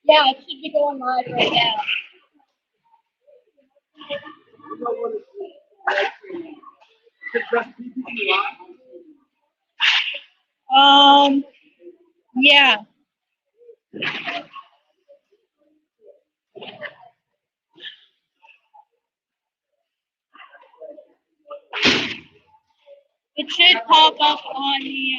Yeah, it should be going live right now. Yeah. It should pop up on the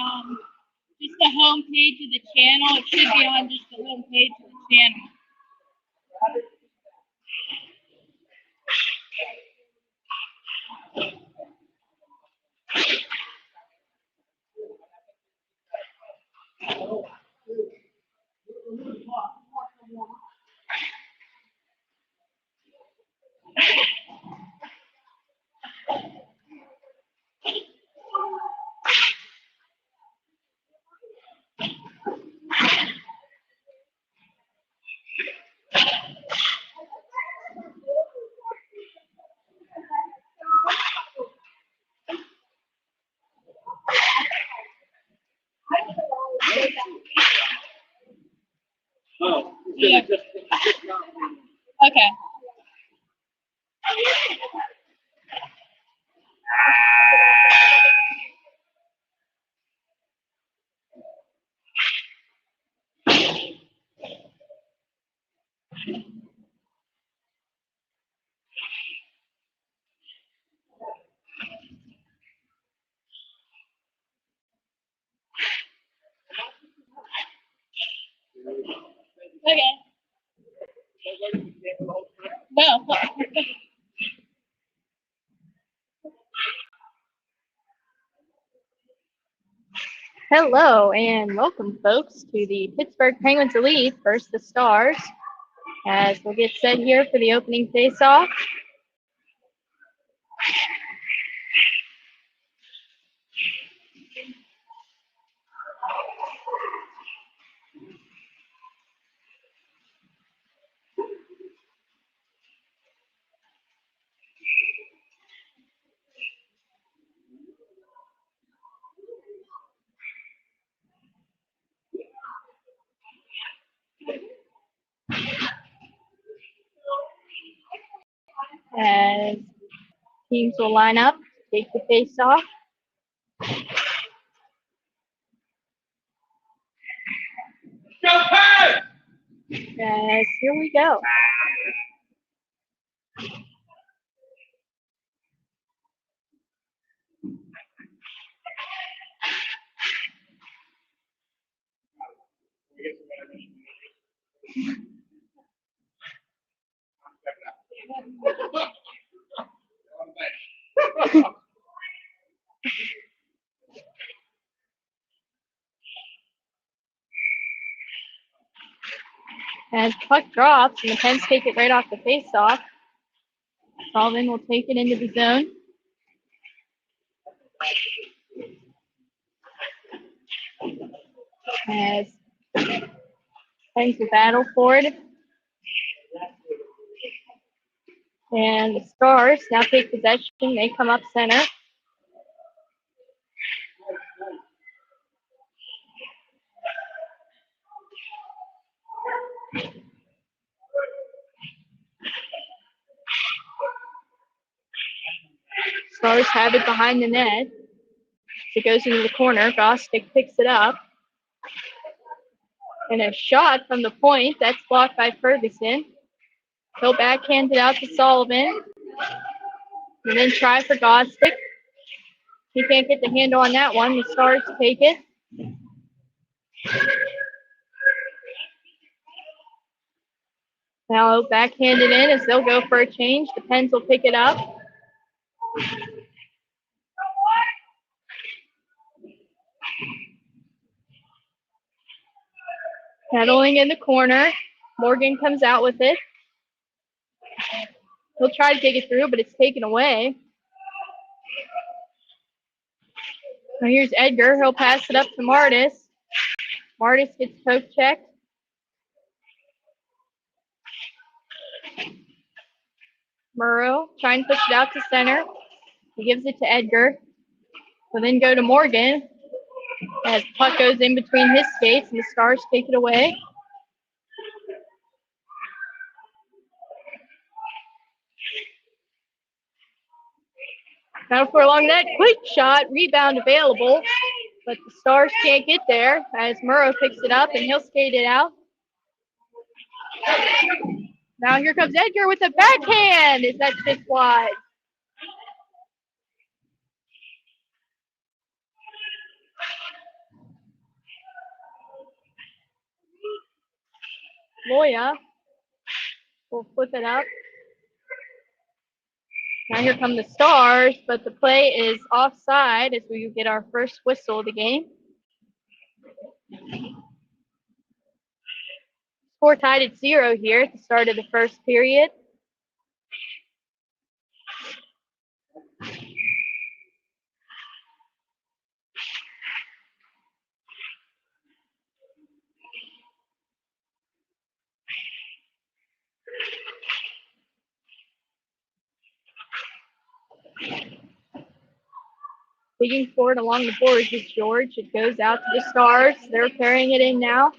just the home page of the channel. It should be on just the home page of the channel. Yeah. Okay. Okay. No. Hello and welcome, folks, to the Pittsburgh Penguins Elite versus the Stars. As we'll get set here for the opening face-off. As teams will line up, take the face-off. As here we go. As puck drops and the Pens take it right off the face-off, Sullivan will take it into the zone. As Pens will battle for it. And the Stars now take possession. They come up center. Stars have it behind the net. It goes into the corner. Gostick picks it up. And a shot from the point. That's blocked by Ferguson. He'll backhand it out to Sullivan. And then try for Gostick. He can't get the handle on that one. The Stars take it. Now backhand it in as they'll go for a change. The Pens will pick it up. Battling in the corner. Morgan comes out with it. He'll try to take it through, but it's taken away. Now here's Edgar. He'll pass it up to Martis. Martis gets poke checked. Murrow trying to push it out to center. He gives it to Edgar. Will then go to Morgan as the puck goes in between his skates and the Stars take it away. Now for along that quick shot, rebound available, but the Stars can't get there as Murrow picks it up and he'll skate it out. Now here comes Edgar with a backhand. Is that just wide? Loya will flip it up. Now here come the Stars, but the play is offside as we get our first whistle of the game. Score tied at 0 here at the start of the first period. Digging forward along the boards is George. It goes out to the Stars. They're carrying it in now.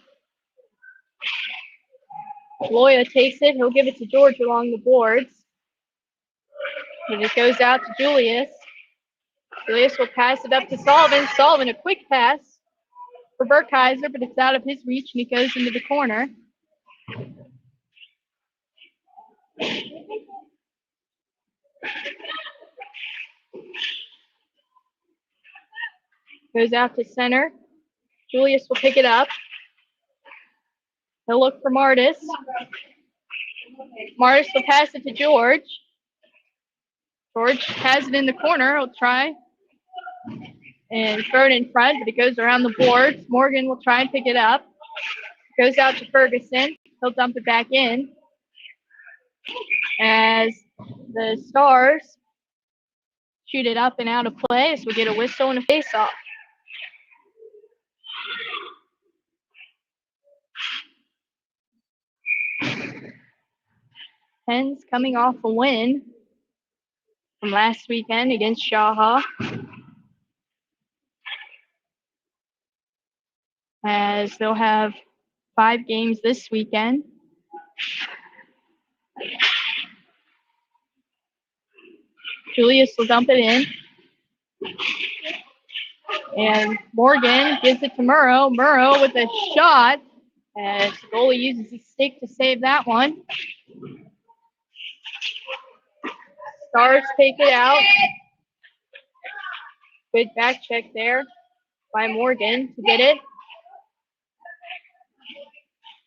Loya takes it. He'll give it to George along the boards. And it goes out to Julius. Julius will pass it up to Sullivan. Sullivan, a quick pass for Burkheiser, but it's out of his reach and he goes into the corner. Goes out to center. Julius will pick it up. He'll look for Martis. Martis will pass it to George. George has it in the corner. He'll try and throw it in front, but it goes around the boards. Morgan will try and pick it up. Goes out to Ferguson. He'll dump it back in as the Stars shoot it up and out of play as we get a whistle and a face-off. Pens coming off a win from last weekend against Shaha, as they'll have 5 games this weekend. Julius will dump it in. And Morgan gives it to Murrow. Murrow with a shot as the goalie uses his stick to save that one. Stars take it out. Good back check there by Morgan to get it.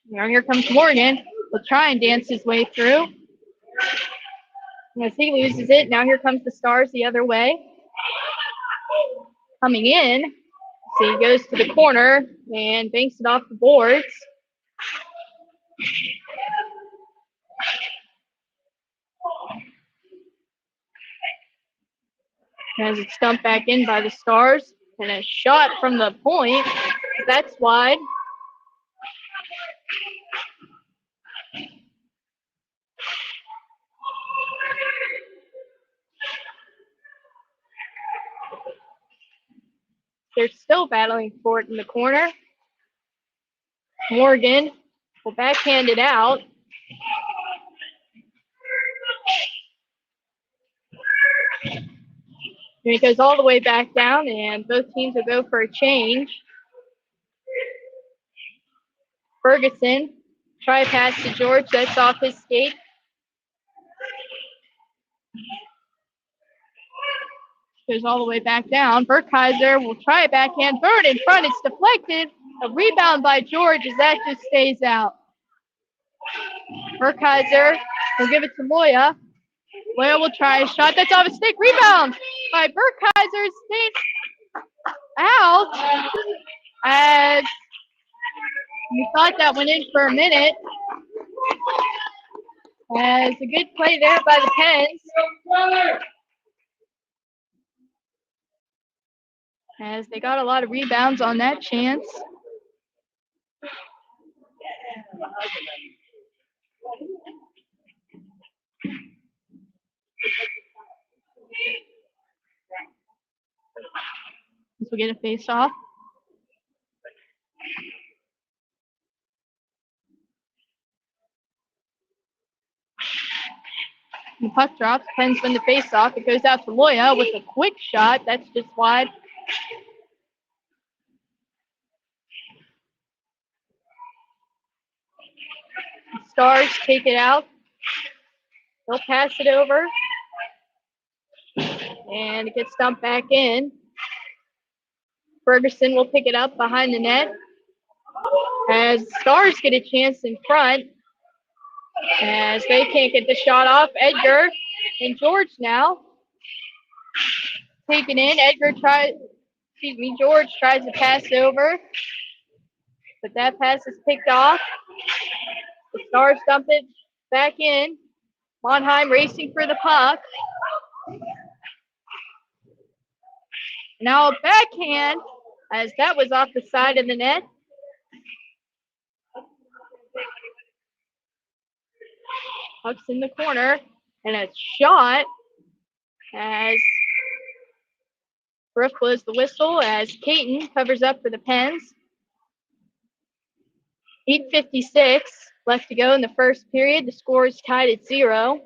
Now here comes Morgan. He'll try and dance his way through. As he loses it, now here comes the Stars the other way. Coming in, so he goes to the corner and banks it off the boards. As it's dumped back in by the Stars. And a shot from the point. That's wide. They're still battling for it in the corner. Morgan will backhand it out. And it goes all the way back down, and both teams will go for a change. Ferguson, try a pass to George. That's off his skate. Goes all the way back down. Burkheiser will try a backhand. Throw it in front. It's deflected. A rebound by George as that just stays out. Burkheiser will give it to Loya. Loya will try a shot. That's off a stick. Rebound by Burkheiser. Stays out as We thought that went in for a minute. As a good play there by the Pens. As they got a lot of rebounds on that chance. This will get a face off. The puck drops. Pens win the face off. It goes out to Loya with a quick shot. That's just wide. Stars take it out. They'll pass it over. And it gets dumped back in. Ferguson will pick it up behind the net. As Stars get a chance in front. As they can't get the shot off. Edgar and George now. Taken in. George tries to pass over. But that pass is picked off. The Stars dump it back in. Monheim racing for the puck. Now a backhand, as that was off the side of the net. Puck's in the corner, and a shot as Brooke blows the whistle as Caton covers up for the Pens. 8:56 left to go in the first period. The score is tied at 0.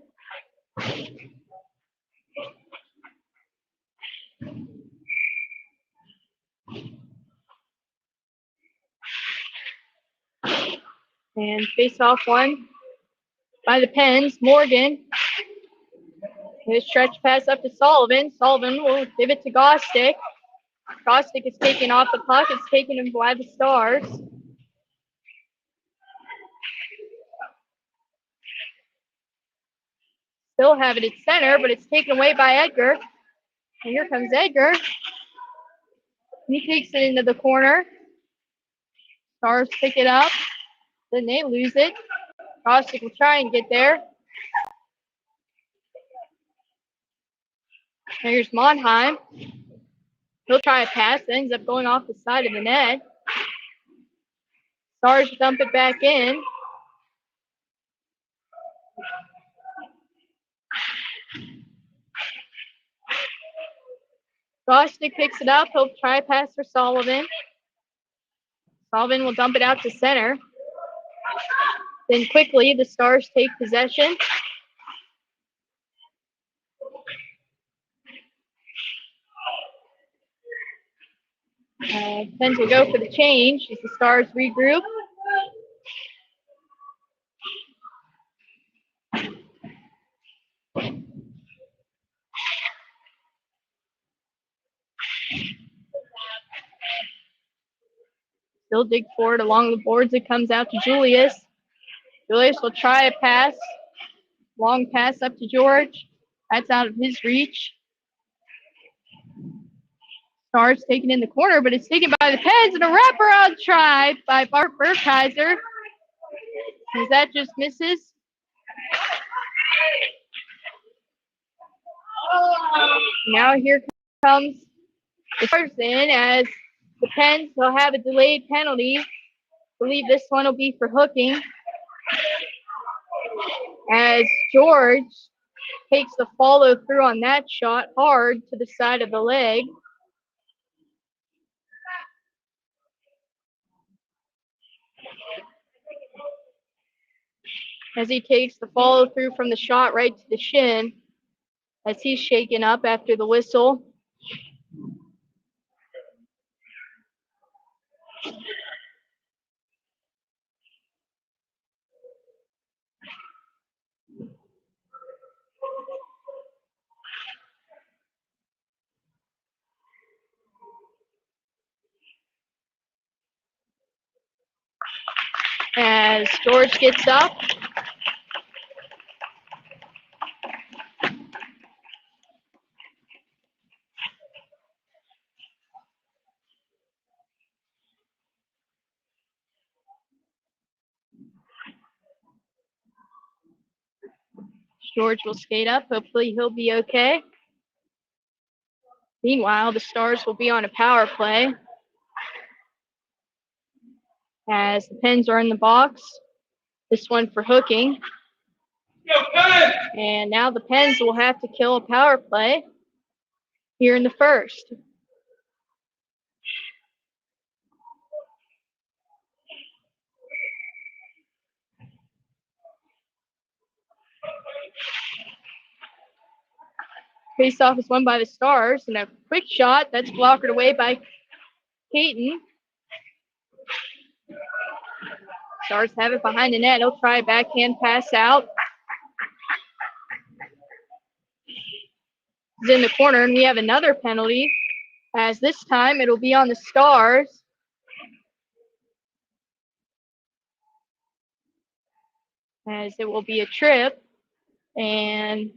And face-off one by the Pens. Morgan. His stretch pass up to Sullivan. Sullivan will give it to Gostick. Gostick is taken off the puck. It's taken him by the Stars. Still have it at center, but it's taken away by Edgar. And here comes Edgar. He takes it into the corner. Stars pick it up. Then they lose it. Gostick will try and get there. Here's Monheim. He'll try a pass. It ends up going off the side of the net. Stars dump it back in. Gostick picks it up. He'll try a pass for Sullivan. Sullivan will dump it out to center. Then quickly, the Stars take possession. Pens will go for the change as the Stars regroup. Still dig forward along the boards. It comes out to Julius. Julius will try a pass. Long pass up to George. That's out of his reach. Stars taken in the corner, but it's taken by the Pens, and a wraparound try by Bart Burkheiser. As that just misses. Now here comes the Stars in as the Pens will have a delayed penalty. I believe this one will be for hooking. As George takes the follow through on that shot hard to the side of the leg. As he takes the follow through from the shot right to the shin. As he's shaken up after the whistle. As George gets up. George will skate up. Hopefully he'll be okay. Meanwhile, the Stars will be on a power play as the Pens are in the box. This one for hooking. And now the Pens will have to kill a power play here in the first. Faceoff is won by the Stars, and a quick shot that's blocked away by Caton. Stars have it behind the net. He'll try a backhand pass out. It's in the corner, and we have another penalty, as this time it'll be on the Stars. As it will be a trip, and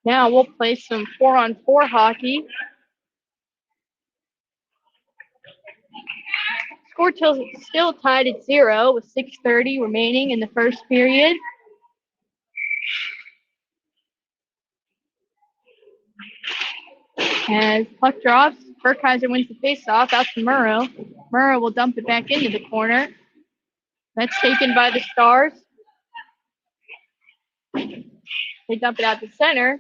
now we'll play some 4-on-4 hockey. Score still tied at 0 with 6:30 remaining in the first period. As puck drops, Burkheiser wins the faceoff out to Murrow. Murrow will dump it back into the corner. That's taken by the Stars. They dump it out to center.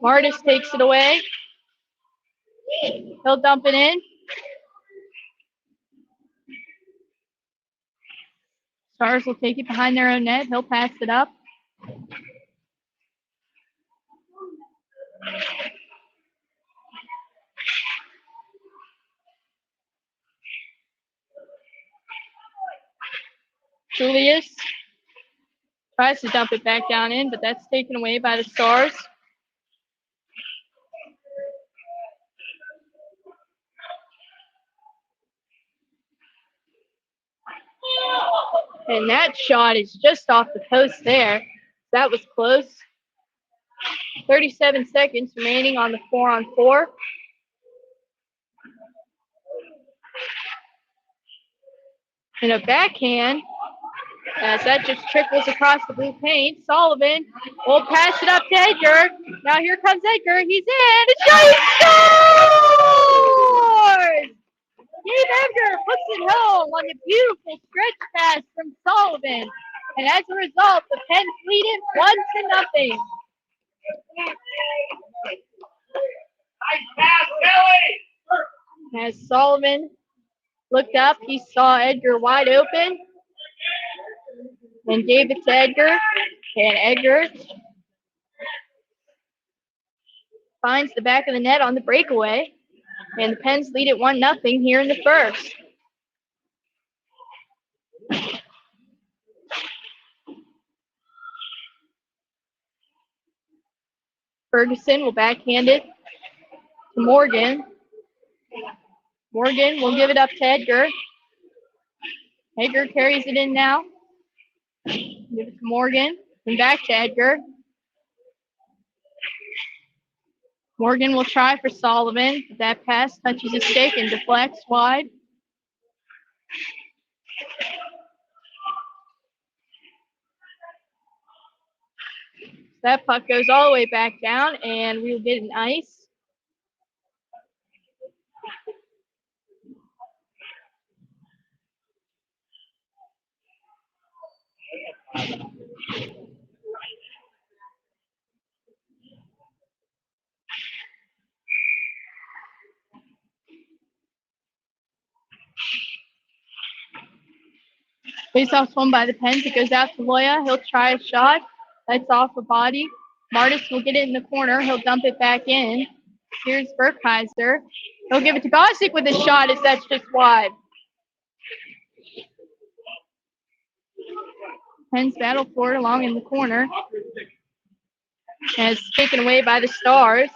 Martis takes it away. He'll dump it in. Stars will take it behind their own net. He'll pass it up. Julius tries to dump it back down in, but that's taken away by the Stars. And that shot is just off the post there. That was close. 37 seconds remaining on the 4-on-4. And a backhand, as that just trickles across the blue paint. Sullivan will pass it up to Edgar. Now here comes Edgar. He's in. The shot, he scores! Steve Edgar puts it home on the beautiful stretch pass from Sullivan. And as a result, the Pens lead it 1-0. As Sullivan looked up, he saw Edgar wide open and gave it to Edgar. And Edgar finds the back of the net on the breakaway. And the Pens lead it 1-0 here in the first. Ferguson will backhand it to Morgan. Morgan will give it up to Edgar. Edgar carries it in now. Give it to Morgan. And back to Edgar. Morgan will try for Sullivan. That pass touches his stick and deflects wide. That puck goes all the way back down, and we'll get an ice. Faceoff's won by the Pens. It goes out to Loya. He'll try a shot. That's off the body. Martis will get it in the corner. He'll dump it back in. Here's Burkheiser. He'll give it to Gossick with a shot as that's just wide. Pens battle for it along in the corner. And it's taken away by the Stars.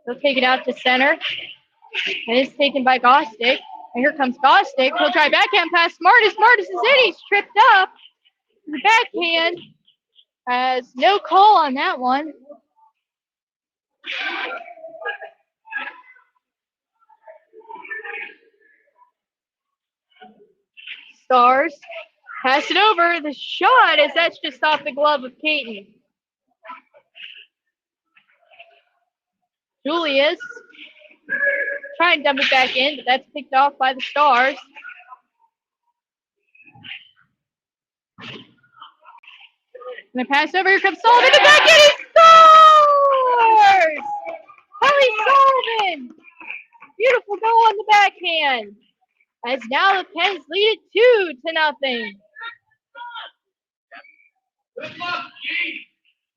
They'll take it out to center. And it's taken by Gostick. And here comes Gostick. He'll try backhand pass Martis. Martis is in. He's tripped up. The backhand has no call on that one. Stars pass it over. The shot as that's just off the glove of Caton. Julius trying to dump it back in, but that's picked off by the Stars. And the pass over. Here comes Sullivan. The backhand. He scores! Kelly Sullivan. Beautiful goal on the backhand. As now the Pens lead it 2-0.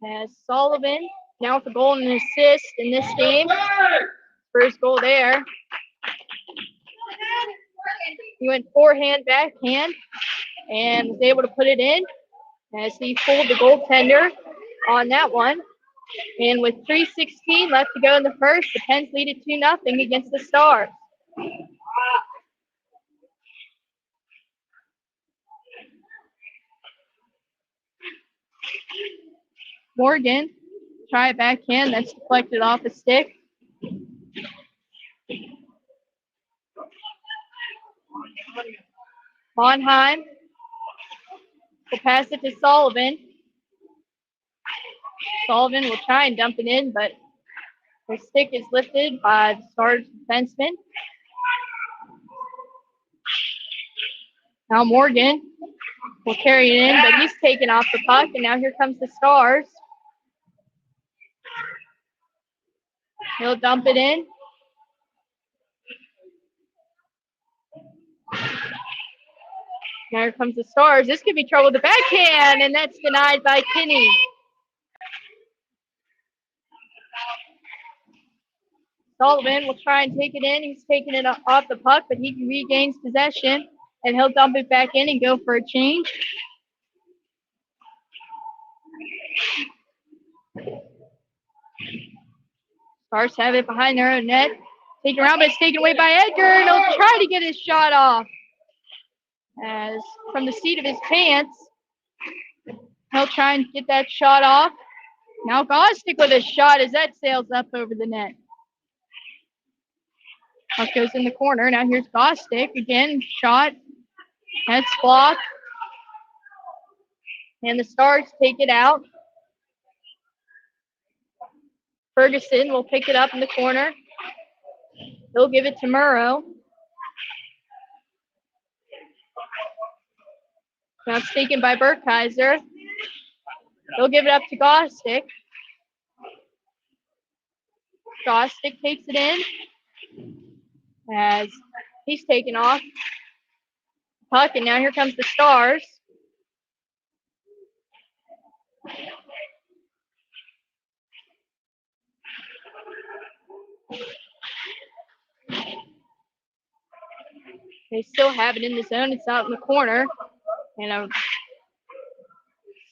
As Sullivan now with a goal and an assist in this game. First goal there. He went forehand, backhand, and was able to put it in as he fooled the goaltender on that one. And with 3:16 left to go in the first, the Pens lead it 2-0 against the Stars. Morgan, try it backhand, that's deflected off a stick. Monheim will pass it to Sullivan. Sullivan will try and dump it in, but the stick is lifted by the Stars defenseman. Now Morgan will carry it in, but he's taken off the puck, and now here comes the Stars. He'll dump it in. Now here comes the Stars. This could be trouble with the backhand, and that's denied by Kinney. Sullivan will try and take it in. He's taking it off the puck, but he regains possession, and he'll dump it back in and go for a change. Stars have it behind their own net. Taken around, but it's taken away by Edgar, and he'll try to get his shot off. As from the seat of his pants, he'll try and get that shot off. Now Gostick with a shot as that sails up over the net. Puck goes in the corner. Now here's Gostick again. Shot. That's blocked. And the Stars take it out. Ferguson will pick it up in the corner. He'll give it to Murrow. Now it's taken by Burkheiser. He'll give it up to Gostick. Gostick takes it in as he's taken off puck, and now here comes the Stars. They still have it in the zone. It's out in the corner. And a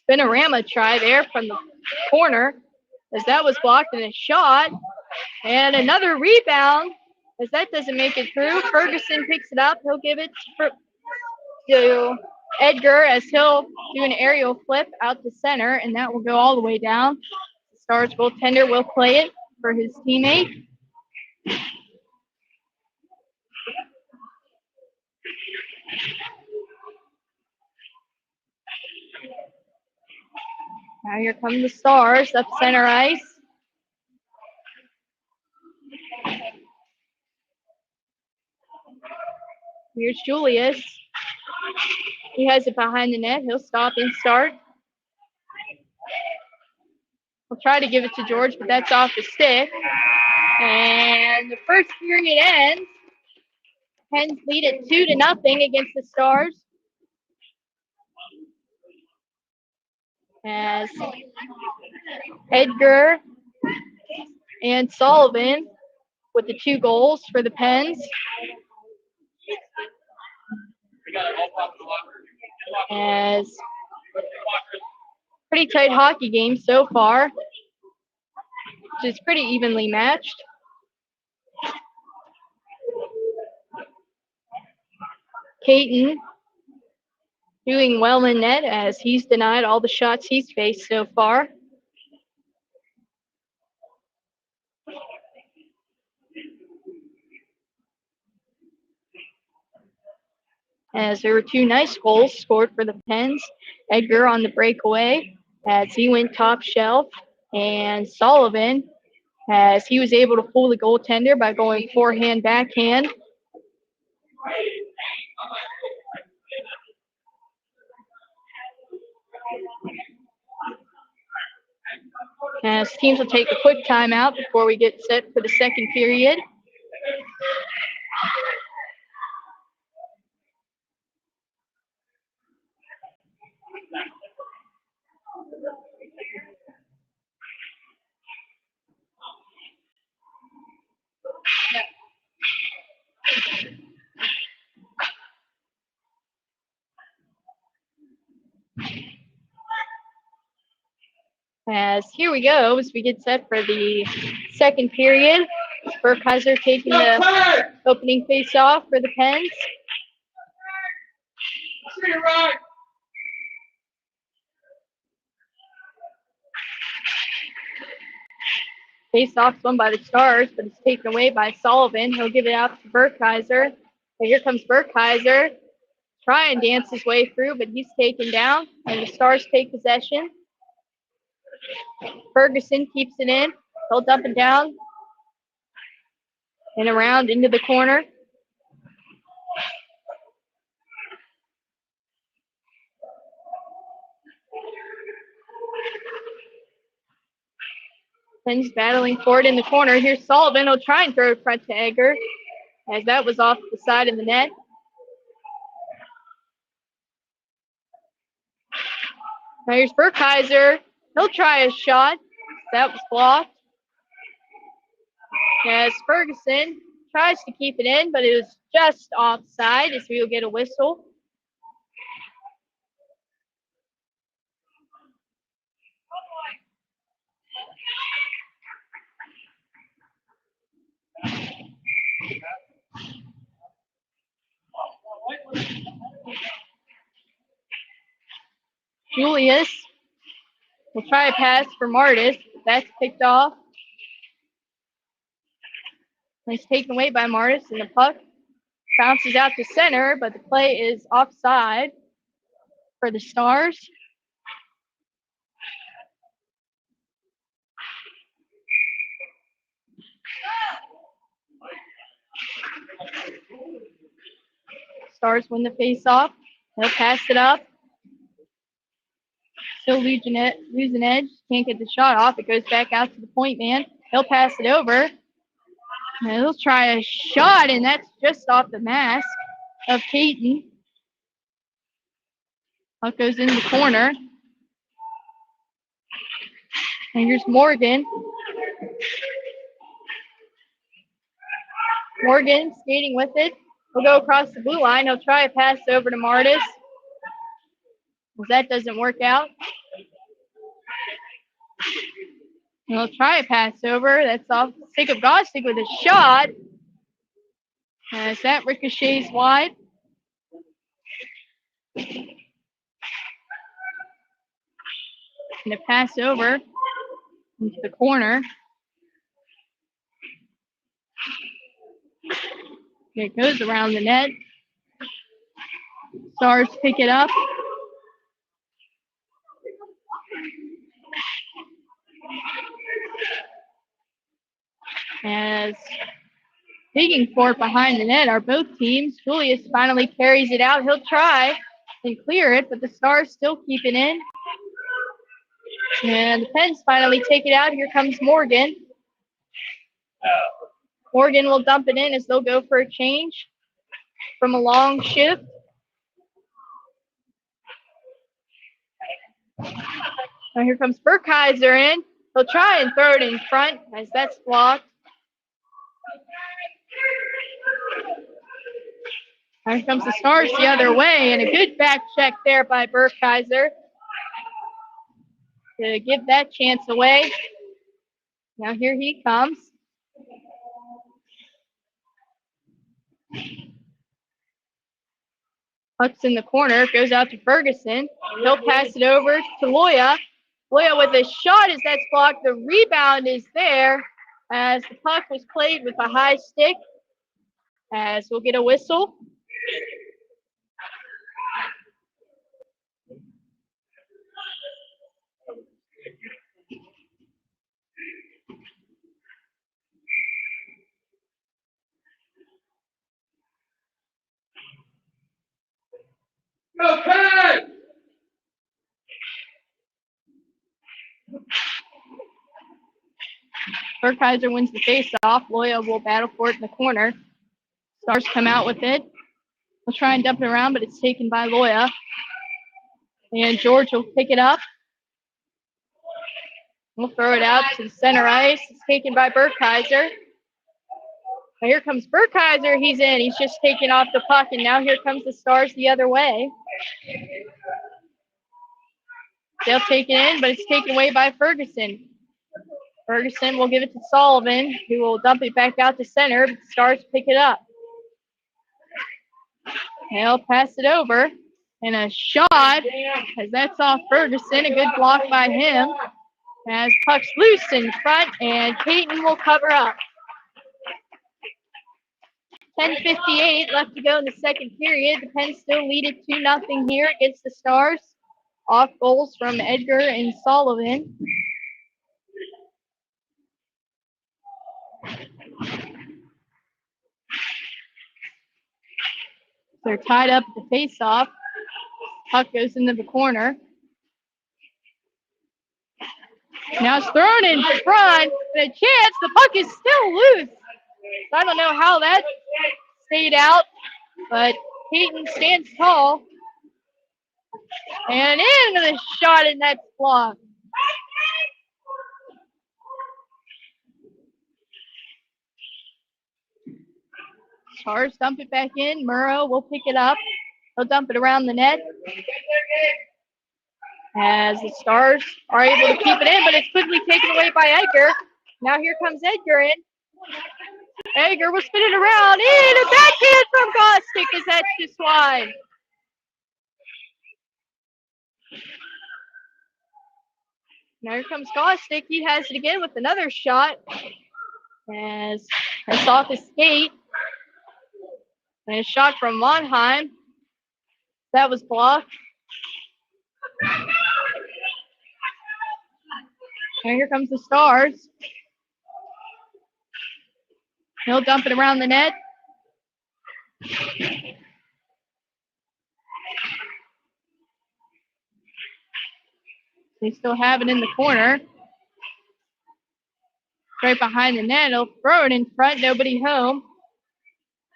spinorama try there from the corner as that was blocked, and a shot. And another rebound as that doesn't make it through. Ferguson picks it up. He'll give it to Edgar as he'll do an aerial flip out to center, and that will go all the way down. The Stars goaltender will play it for his teammate. Now here come the Stars up center ice. Here's Julius. He has it behind the net. He'll stop and start. We'll try to give it to George, but that's off the stick. And the first period ends. Pens lead it 2-0 against the Stars. As Edgar and Sullivan with the 2 goals for the Pens. As pretty tight hockey game so far, which is pretty evenly matched. Caton doing well in net as he's denied all the shots he's faced so far. As there were two nice goals scored for the Pens. Edgar on the breakaway as he went top shelf, and Sullivan as he was able to fool the goaltender by going forehand backhand. As teams will take a quick timeout before we get set for the second period. As here we go, as we get set for the second period. Burkheiser taking the opening face-off for the Pens. Face-off won by the Stars, but it's taken away by Sullivan. He'll give it out to Burkheiser. And here comes Burkheiser. Try and dance his way through, but he's taken down, and the Stars take possession. Ferguson keeps it in. He'll dump it down and around into the corner. Pens battling forward in the corner. Here's Sullivan. He'll try and throw it front to Edgar, as that was off the side of the net. Now here's Burkheiser. He'll try a shot. That was blocked. As Ferguson tries to keep it in, but it was just offside, as we will get a whistle. Julius will try a pass for Martis. That's picked off. It's taken away by Martis, and the puck bounces out to center, but the play is offside for the Stars. Stars win the face-off. He'll pass it up. Still losing edge. Can't get the shot off. It goes back out to the point man. He'll pass it over. And he'll try a shot, and that's just off the mask of Caton. Puck goes in the corner. And here's Morgan. Morgan skating with it. He'll go across the blue line. He'll try a pass over to Martis. That doesn't work out. He'll try a pass over. That's off the stick of Gostick with a shot. As that ricochets wide. And a pass over into the corner. It goes around the net. Stars pick it up. As digging for it behind the net are both teams. Julius finally carries it out. He'll try and clear it, but the Stars still keep it in. And the Pens finally take it out. Here comes Morgan. Morgan will dump it in as they'll go for a change from a long shift. Now here comes Burkheiser in. He'll try and throw it in front as that's blocked. Here comes the Stars the other way, and a good back check there by Burkheiser to give that chance away. Now here he comes. Puck's in the corner, goes out to Ferguson. He'll pass it over to Loya. Loya with a shot as that's blocked. The rebound is there as the puck was played with a high stick. As we'll get a whistle. Okay. Burkheiser wins the face-off. Loya will battle for it in the corner. Stars come out with it. We'll try and dump it around, but it's taken by Loya. And George will pick it up. We'll throw it out to the center ice. It's taken by Burkheiser. Now here comes Burkheiser. He's in. He's just taking off the puck, and now here comes the Stars the other way. They'll take it in, but it's taken away by Ferguson. Ferguson will give it to Sullivan, who will dump it back out to center, but the Stars pick it up. They'll pass it over, and a shot, as that's off Ferguson. A good block by him. As puck's loose in front, and Caton will cover up. 10:58 left to go in the second period. The Pens still lead it 2-0 here against the Stars. Off goals from Edgar and Sullivan. They're tied up at the face-off. Puck goes into the corner. Now it's thrown in front. And a chance. The puck is still loose. So I don't know how that stayed out, but Peyton stands tall. And in with a shot, and that's blocked. Stars dump it back in. Murrow will pick it up. He'll dump it around the net. As the Stars are able to keep it in, but it's quickly taken away by Edgar. Now here comes Edgar in. Edgar will spin it around. In a backhand from Gostick, as that's just wide. Now here comes Gostick. He has it again with another shot. As it's off his skate. And a shot from Monheim. That was blocked. And here comes the Stars. He'll dump it around the net. They still have it in the corner. Right behind the net. He'll throw it in front. Nobody home.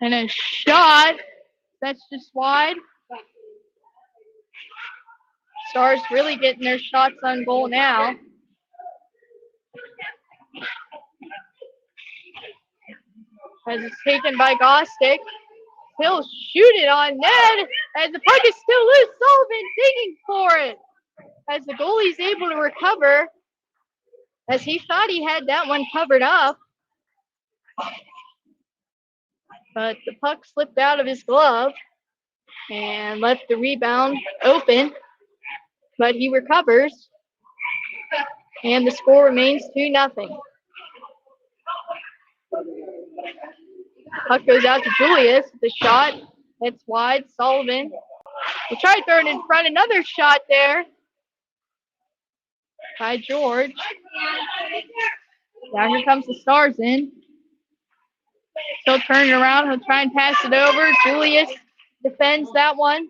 And a shot. That's just wide. Stars really getting their shots on goal now. As it's taken by Gostick. He'll shoot it on net. As the puck is still loose. Sullivan digging for it. As the goalie's able to recover. As he thought he had that one covered up. But the puck slipped out of his glove and left the rebound open. But he recovers. And the score remains 2-0. Puck goes out to Julius. The shot. It's wide. Sullivan will try to throw it in front. Another shot there by George. Now here comes the Stars in. He'll turn it around. He'll try and pass it over. Julius defends that one.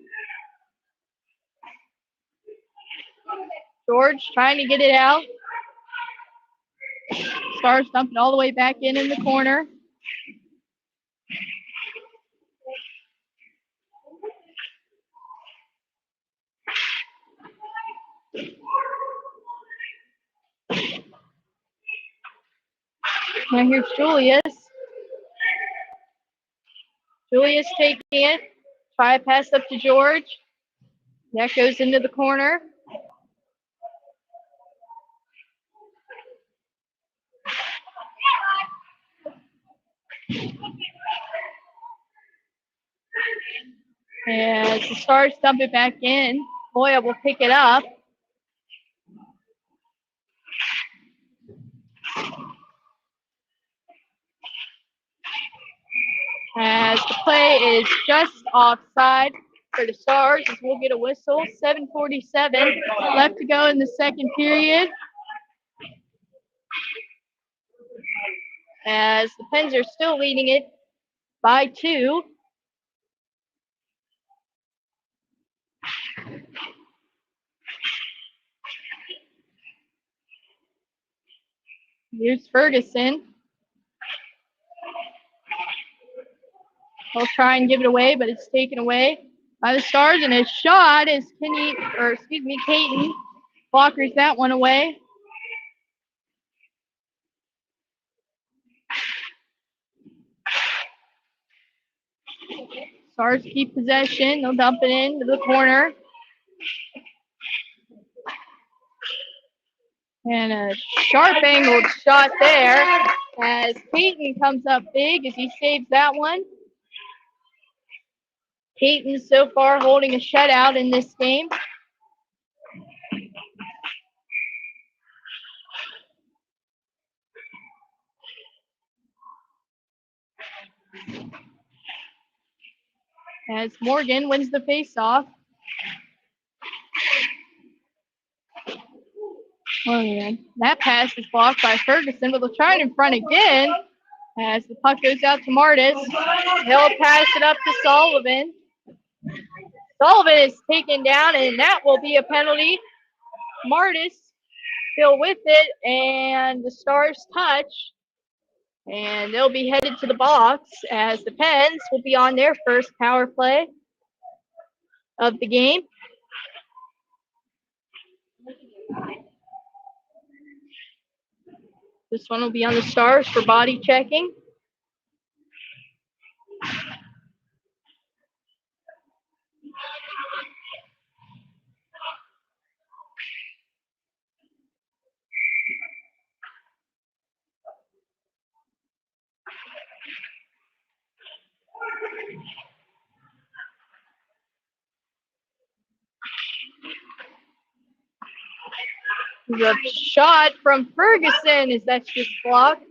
George trying to get it out. Stars dump it all the way back in the corner. Now here's Julius. Julius taking it. Try a pass up to George. That goes into the corner. As the Stars dump it back in, Moya will pick it up. As the play is just offside for the Stars, as we'll get a whistle. 7:47 left to go in the second period. As the Pens are still leading it by 2. Here's Ferguson. He'll try and give it away, but it's taken away by the Stars, and his shot is Caton blockers that one away. Stars keep possession. They'll dump it into the corner. And a sharp angled shot there as Caton comes up big as he saves that one. Caton so far holding a shutout in this game. As Morgan wins the faceoff. Oh, man. That pass is blocked by Ferguson, but they'll try it in front again as the puck goes out to Martis. He'll pass it up to Sullivan. Sullivan is taken down, and that will be a penalty. Martis still with it, and the Stars touch. And they'll be headed to the box as the Pens will be on their first power play of the game. This one will be on the Stars for body checking. The shot from Ferguson is that's just blocked.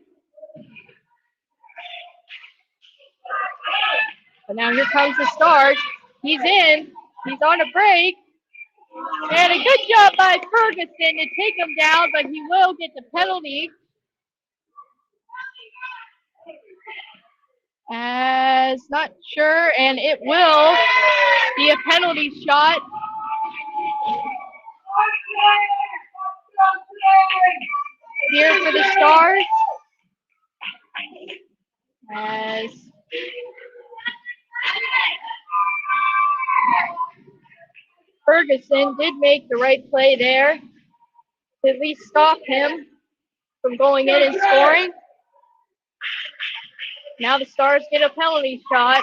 But now here comes the Stars. He's in. He's on a break. And a good job by Ferguson to take him down, but he will get the penalty. As not sure, and it will be a penalty shot. Here for the Stars. As Ferguson did make the right play there to at least stop him from going in and scoring. Now the Stars get a penalty shot.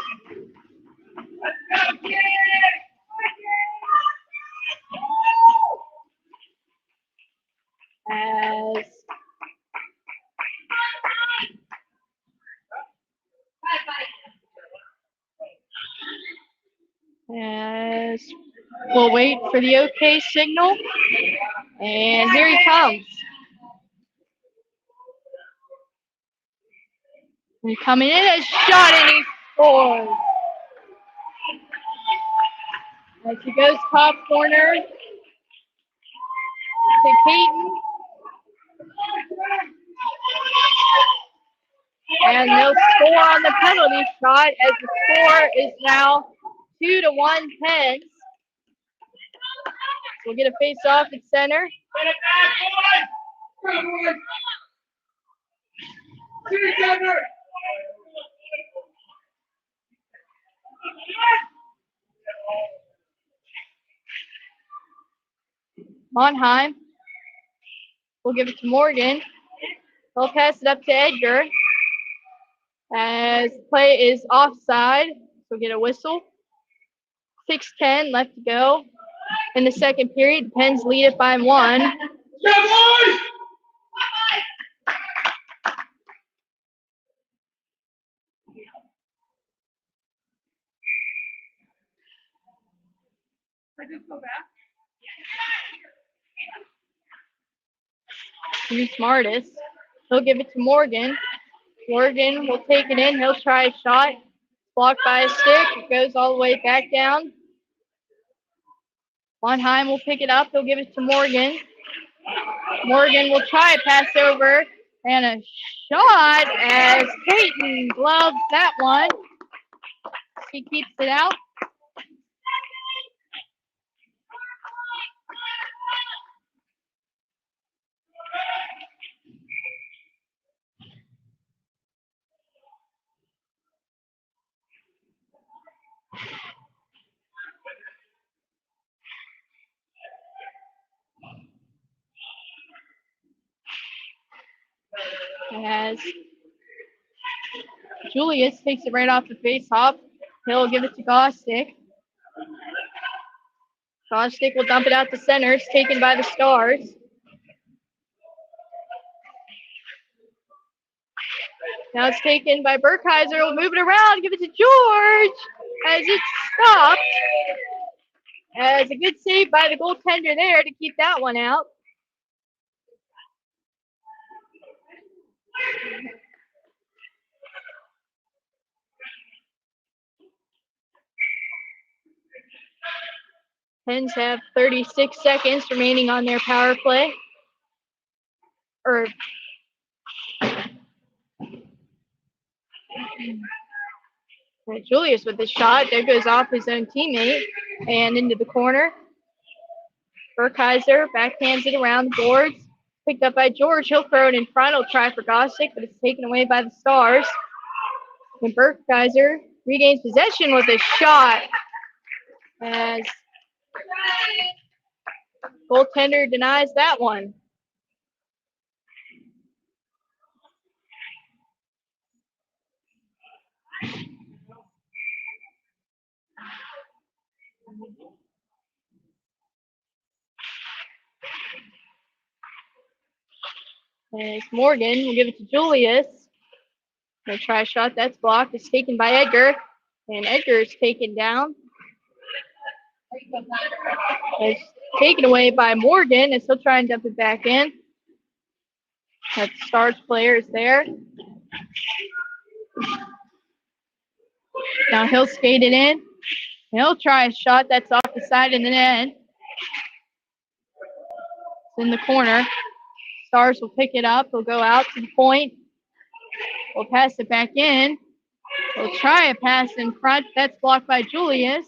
As we'll wait for the OK signal. And here he comes. And coming in, a shot, and he scores. As he goes top corner to Caton. And they'll score on the penalty shot as the score is now 2-1 Pens. We'll get a face off at center. Monheim will give it to Morgan. He'll pass it up to Edgar. As play is offside, so get a whistle. 6:10 left to go in the second period. Pens lead it by 1. He's smartest. He'll give it to Morgan. Morgan will take it in. He'll try a shot. Blocked by a stick. It goes all the way back down. Bonheim will pick it up. He'll give it to Morgan. Morgan will try a pass over. And a shot as Peyton gloves that one. He keeps it out. As Julius takes it right off the face-off. He'll give it to Gostick. Gostick will dump it out to center. It's taken by the Stars. Now it's taken by Burkheiser. Will move it around. Give it to George as it's stopped. As a good save by the goaltender there to keep that one out. Pens have 36 seconds remaining on their power play. Julius with the shot. There goes off his own teammate and into the corner. Burkheiser backhands it around the boards. Picked up by George. He'll throw it in front. He'll try for Gostick, but it's taken away by the Stars. And Burkheiser regains possession with a shot as goaltender denies that one. As Morgan will give it to Julius. Gonna try a shot that's blocked. It's taken by Edgar. And Edgar is taken down. It's taken away by Morgan and he'll try and dump it back in. That Stars player is there. Now he'll skate it in. He'll try a shot that's off the side of the net. It's in the corner. Stars will pick it up. He'll go out to the point. We'll pass it back in. We'll try a pass in front. That's blocked by Julius.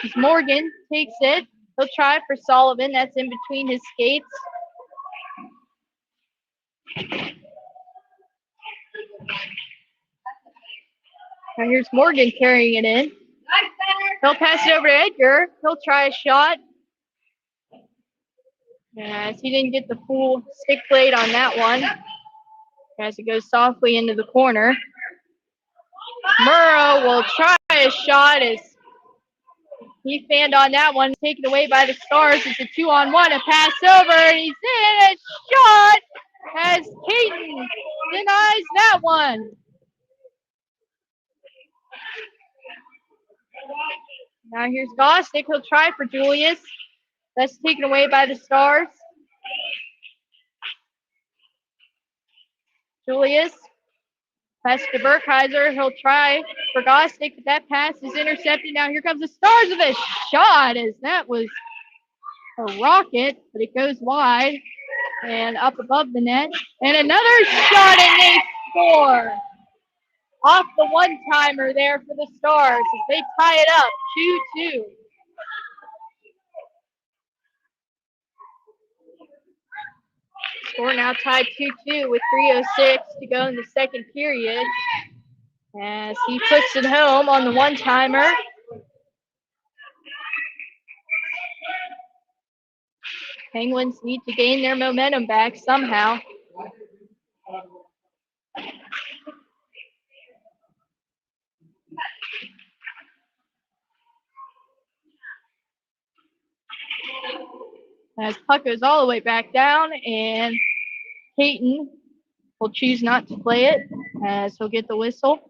As Morgan takes it. He'll try for Sullivan. That's in between his skates. Now here's Morgan carrying it in. He'll pass it over to Edgar. He'll try a shot. As he didn't get the full stick plate on that one. As it goes softly into the corner. Murrow will try a shot as he fanned on that one. Taken away by the Stars. It's a 2-on-1. A pass over and he's in. A shot as Peyton denies that one. Now here's Gostick. He'll try for Julius. That's taken away by the Stars. Julius. Pass to Burkheiser. He'll try for Gostick, but that pass is intercepted. Now here comes the Stars with a shot as that was a rocket, but it goes wide and up above the net. And another shot and they score. Off the one-timer there for the Stars as they tie it up 2-2. Score now tied 2-2 with 3:06 to go in the second period. As he puts it home on the one-timer. Penguins need to gain their momentum back somehow. As puck goes all the way back down, and Peyton will choose not to play it as he'll get the whistle.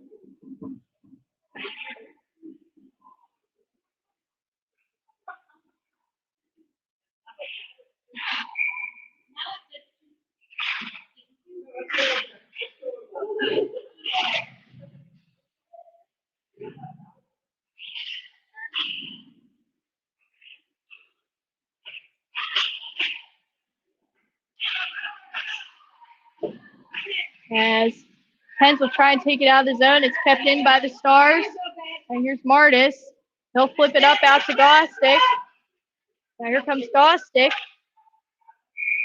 As Pens will try and take it out of the zone. It's kept in by the Stars. And here's Martis. He'll flip it up out to Gostick. Now here comes Gostick.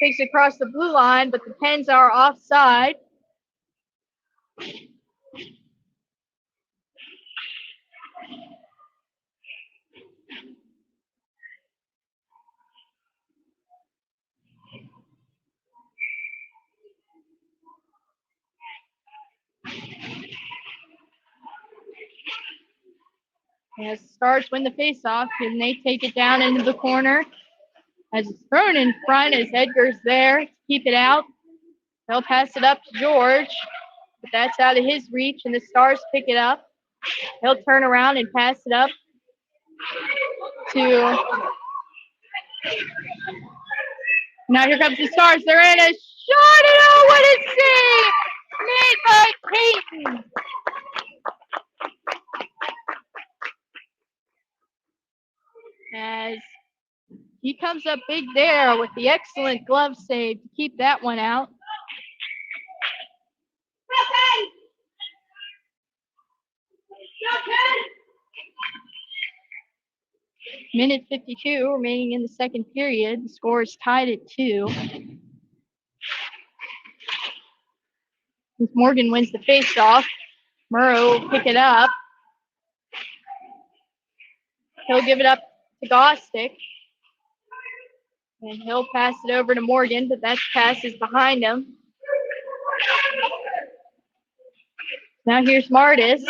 Takes it across the blue line, but the Pens are offside. As the Stars win the faceoff, and they take it down into the corner. As it's thrown in front, as Edgar's there to keep it out. They'll pass it up to George, but that's out of his reach, and the Stars pick it up. He'll turn around and pass it up to. Now here comes the Stars. They're in a shot, and oh, what a save! Made by Peyton. As he comes up big there with the excellent glove save to keep that one out. Minute 52 remaining in the second period. The score is tied at 2. As Morgan wins the faceoff, Murrow will pick it up. He'll give it up to Gostick. And he'll pass it over to Morgan, but that pass is behind him. Now here's Martis.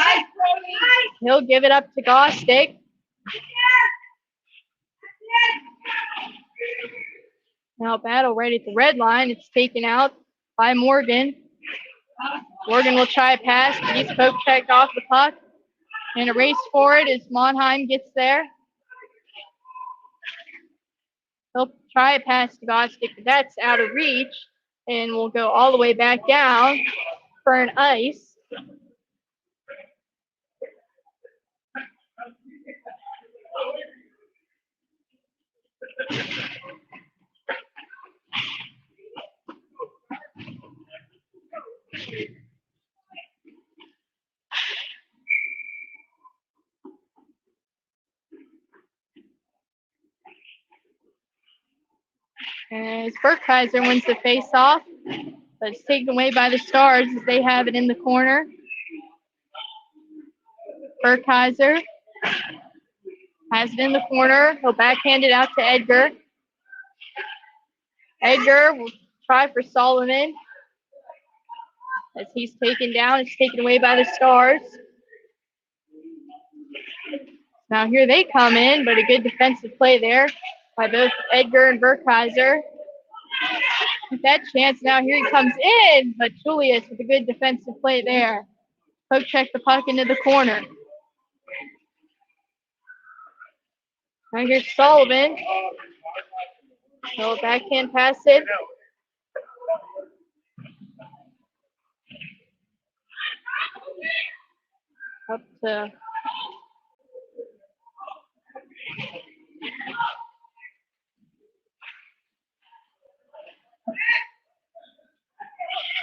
He'll give it up to Gostick. Now battle right at the red line. It's taken out by Morgan. Morgan will try a pass, but he's poke checked off the puck. And a race for it as Monheim gets there. He'll try a pass to Gostick, but that's out of reach. And we'll go all the way back down for an ice. As Burkheiser wins the faceoff, but it's taken away by the Stars as they have it in the corner. Burkheiser has it in the corner. He'll backhand it out to Edgar. Edgar will try for Solomon. As he's taken down, it's taken away by the Stars. Now here they come in, but a good defensive play there by both Edgar and Burkheiser. With that chance, now here he comes in, but Julius with a good defensive play there. Poke check the puck into the corner. Now here's Sullivan. He'll backhand pass it. Up to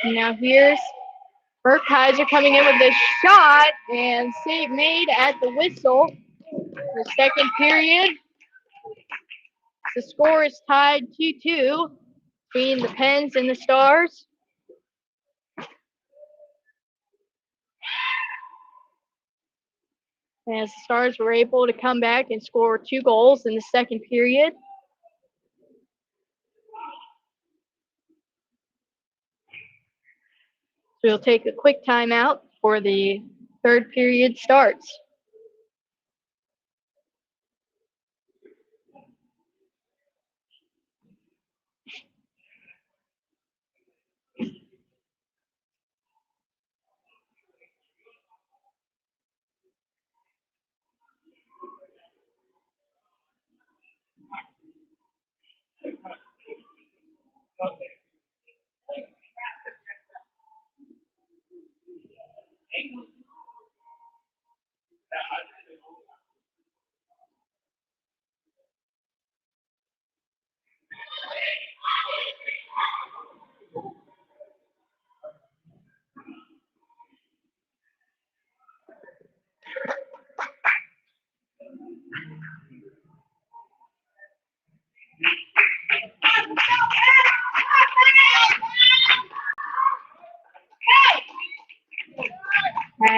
now here's Burkheiser coming in with a shot and save made at the whistle. The second period. The score is tied 2-2 between the Pens and the Stars. As the Stars were able to come back and score 2 goals in the second period. So we'll take a quick timeout before the third period starts.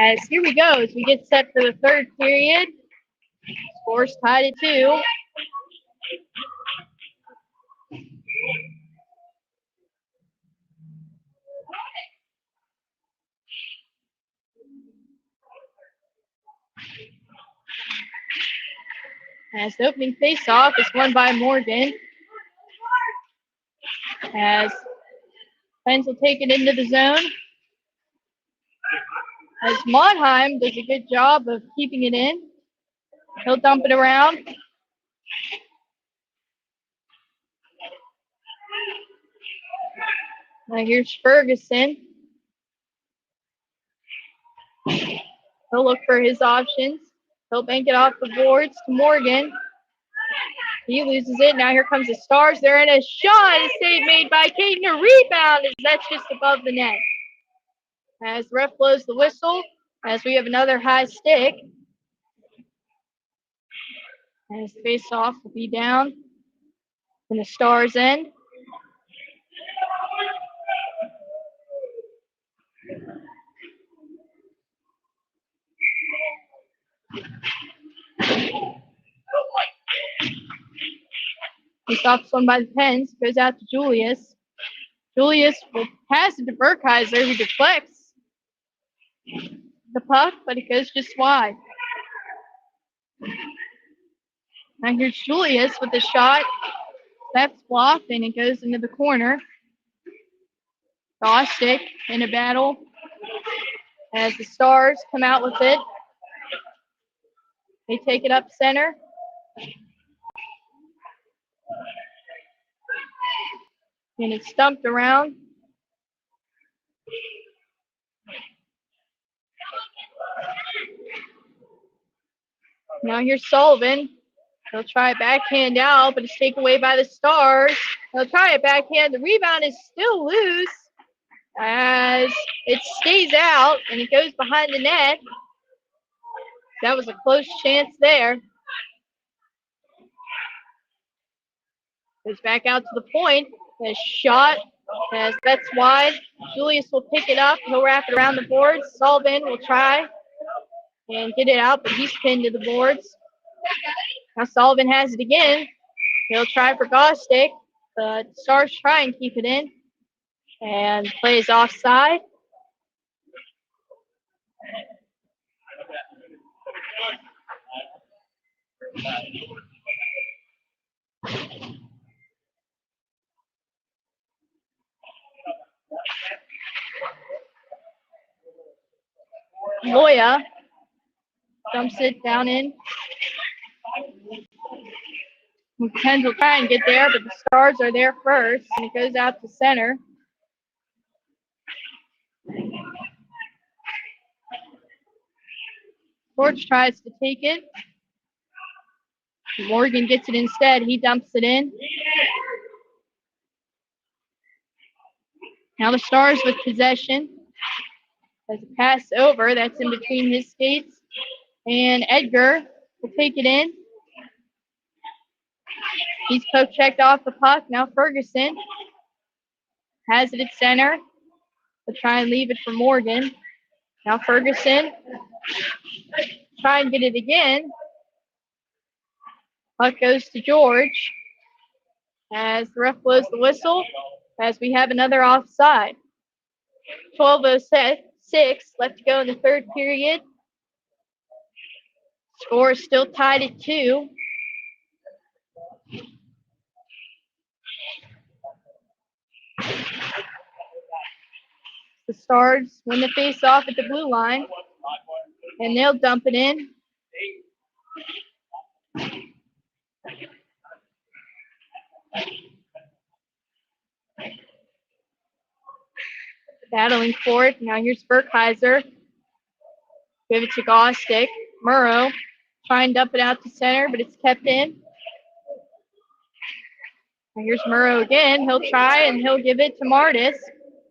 As here we go, as we get set for the third period. Score's tied at 2. As the opening face-off is won by Morgan. As Pens will take it into the zone. As Monheim does a good job of keeping it in. He'll dump it around. Now here's Ferguson. He'll look for his options. He'll bank it off the boards to Morgan. He loses it. Now here comes the Stars. They're in a shot. A save made by Caden. A rebound as that's just above the net. As the ref blows the whistle, as we have another high stick. As the face-off will be down in the Stars' end. Face-off is won by the Pens. Goes out to Julius. Julius will pass it to Burkheiser, who deflects the puck, but it goes just wide. Now here's Julius with the shot. That's blocked, and it goes into the corner. Gostick in a battle as the Stars come out with it. They take it up center. And it's dumped around. Now here's Sullivan. He'll try a backhand out, but it's taken away by the Stars. He'll try a backhand. The rebound is still loose as it stays out and it goes behind the net. That was a close chance there. Goes back out to the point. A shot as that's wide. Julius will pick it up. He'll wrap it around the boards. Sullivan will try and get it out, but he's pinned to the boards. Now Sullivan has it again. He'll try for Gostick, but Stars try and keep it in and plays offside. Loya dumps it down in. Pens will try and get there, but the Stars are there first, and it goes out to center. Torch tries to take it. Morgan gets it instead. He dumps it in. Now the Stars with possession. As a pass over, that's in between his skates. And Edgar will take it in. He's poke checked off the puck. Now Ferguson has it at center. We'll try and leave it for Morgan. Now Ferguson try and get it again. Puck goes to George as the ref blows the whistle as we have another offside. 12:06 left to go in the third period. Score is still tied at 2. The Stars win the face-off at the blue line, and they'll dump it in. Battling for it. Now here's Burkheiser. Give it to Gostick. Murrow try and dump it out to center, but it's kept in. Now here's Murrow again. He'll try and he'll give it to Martis.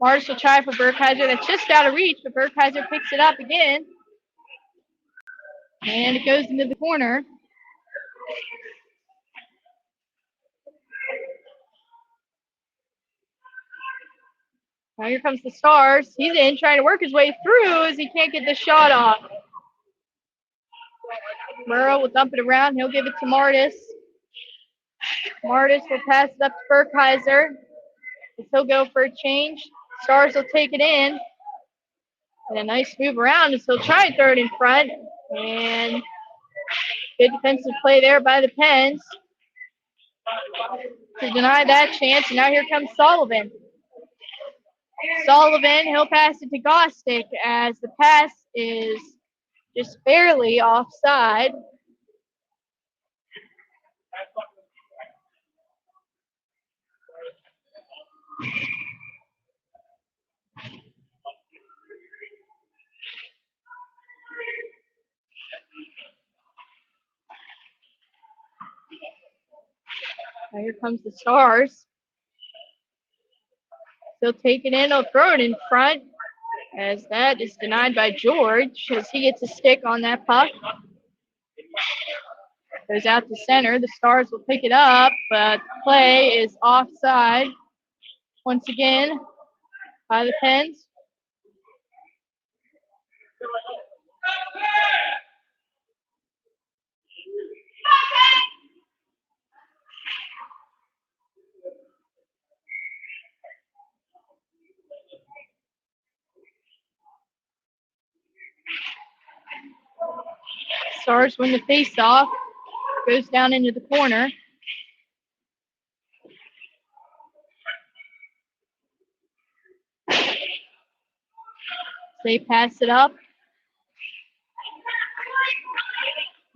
Martis will try for Burkheiser. That's just out of reach, but Burkheiser picks it up again. And it goes into the corner. Now here comes the Stars. He's in, trying to work his way through as he can't get the shot off. Murrow will dump it around. He'll give it to Martis. Martis will pass it up to Burkheiser. He'll go for a change. Stars will take it in. And a nice move around as he'll try and throw it in front. And good defensive play there by the Pens to deny that chance. And now here comes Sullivan. Sullivan, he'll pass it to Gostick as the pass is just barely offside. Now here comes the Stars. He'll take it in, he'll throw it in front as that is denied by George as he gets a stick on that puck. Goes out to center. The Stars will pick it up, but play is offside once again by the Pens. Stars win the face-off. Goes down into the corner. They pass it up.